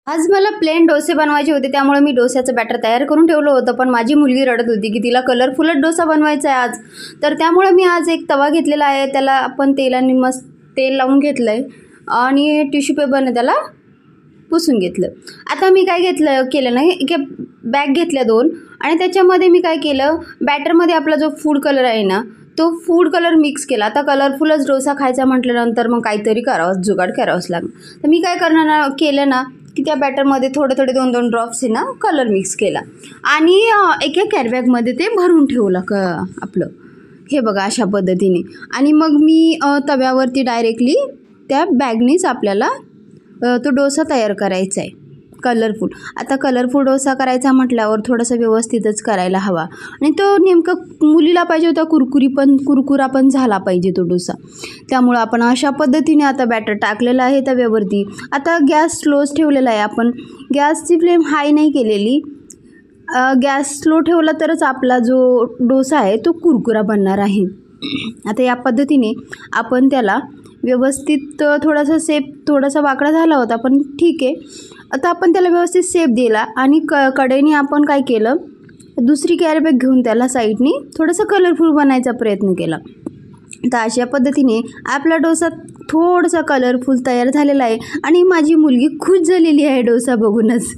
आज मला प्लेन डोसे बनवायचे होते, त्यामुळे मी डोस्याचं बॅटर तयार करून ठेवलं होतं. पण माझी मुलगी रडत होती की तिला कलरफुलच डोसा बनवायचा आहे आज. तर त्यामुळे मी आज एक तवा घेतलेला आहे, त्याला आपण तेलाने मस्त तेल लावून घेतलं आहे आणि टिश्यू पेपरने त्याला पुसून घेतलं. आता मी काय केलं नाही, एक बॅग घेतल्या 2 आणि त्याच्यामध्ये मी काय केलं, बॅटरमध्ये आपला जो फूड कलर आहे ना, तो फूड कलर मिक्स केला. आता कलरफुलच डोसा खायचा म्हटल्यानंतर मग काहीतरी करावंच, जुगाड करावंच लागेल. तर मी काय केलं ना की त्या बॅटरमध्ये थोडे 2 ड्रॉप्स आहे ना कलर मिक्स केला आणि एका कॅरीबॅगमध्ये ते भरून ठेवलं आपलं, हे बघा अशा पद्धतीने. आणि मग मी तव्यावरती डायरेक्टली त्या बॅगनीच आपल्याला तो डोसा तयार करायचा आहे कलरफुल. आता कलरफुल डोसा करायचा म्हटल्यावर थोडंसं व्यवस्थितच करायला हवा आणि तो नेमका मुलीला पाहिजे होता कुरकुरा पण झाला पाहिजे तो डोसा. त्यामुळं आपण अशा पद्धतीने आता बॅटर टाकलेलं आहे तव्यावरती. आता गॅस स्लोच ठेवलेला आहे, आपण गॅसची फ्लेम हाय नाही केलेली. गॅस स्लो ठेवला तरच आपला जो डोसा आहे तो कुरकुरा बनणार आहे. आता या पद्धतीने आपण त्याला व्यवस्थित थोडासा वाकडा झाला होता पण ठीक आहे. आता आपण त्याला व्यवस्थित शेप दिला आणि कडेने आपण काय केलं, दुसरी कॅरीबॅग घेऊन त्याला साईडनी थोडंसं कलरफुल बनायचा प्रयत्न केला. तर अशा पद्धतीने आपला डोसा थोडासा कलरफुल तयार झालेला आहे आणि माझी मुलगी खुश झालेली आहे डोसा बघूनच.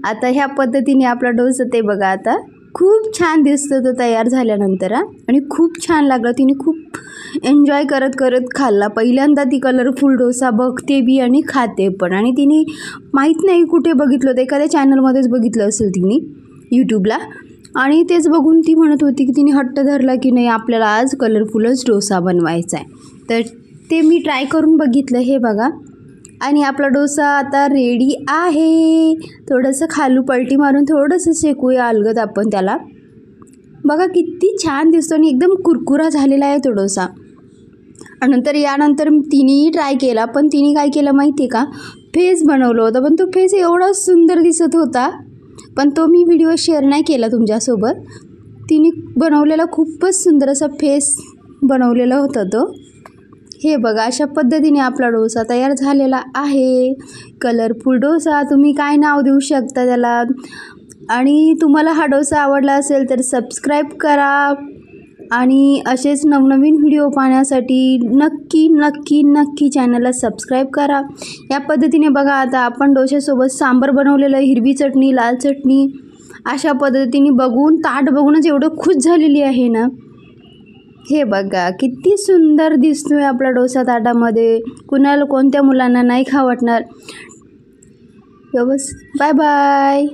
आता ह्या पद्धतीने आपला डोसा ते बघा आता खूप छान दिसतो तो तयार झाल्यानंतर आणि खूप छान लागलं. तिने खूप एन्जॉय करत खाल्ला. पहिल्यांदा ती कलरफुल डोसा बघते बी आणि खाते पण. आणि तिने माहीत नाही कुठे बघितलं होतं, एखाद्या चॅनलमध्येच बघितलं असेल तिने यूट्यूबला, आणि तेच बघून ती म्हणत होती की तिने हट्ट धरला की नाही आपल्याला आज कलरफुलच डोसा बनवायचा आहे. तर ते मी ट्राय करून बघितलं, हे बघा. आणि आपला डोसा आता रेडी आहे. थोडंसं खालू पलटी मारून थोडंसं शेकूया अलगद आपण त्याला. बघा किती छान दिसतो आणि एकदम कुरकुरा झालेला आहे तो डोसा. आणि यानंतर तिनेही ट्राय केला, पण तिने काय केलं माहिती आहे का, फेस बनवलं होतं. पण तो फेस एवढा सुंदर दिसत होता, पण तो मी व्हिडिओ शेअर नाही केला तुमच्यासोबत. तिने बनवलेला खूपच सुंदर असा फेस बनवलेला होता तो. हे बघा अशा पद्धतीने आपला डोसा तयार झालेला आहे. कलरफुल डोसा, तुम्ही काय नाव देऊ शकता त्याला. आणि तुम्हाला हा डोसा आवडला असेल तर सबस्क्राईब करा आणि असेच नवनवीन व्हिडिओ पाहण्यासाठी नक्की चॅनलला सबस्क्राईब करा. या पद्धतीने बघा आता आपण डोश्यासोबत सांबार बनवलेलं, हिरवी चटणी, लाल चटणी, अशा पद्धतीने ताट बघूनच एवढं खुश झालेली आहे ना. हे बघा किती सुंदर दिसतोय आपला डोसा ताटामध्ये. कोणत्या मुलांना नाही खावटणार. Bye bye.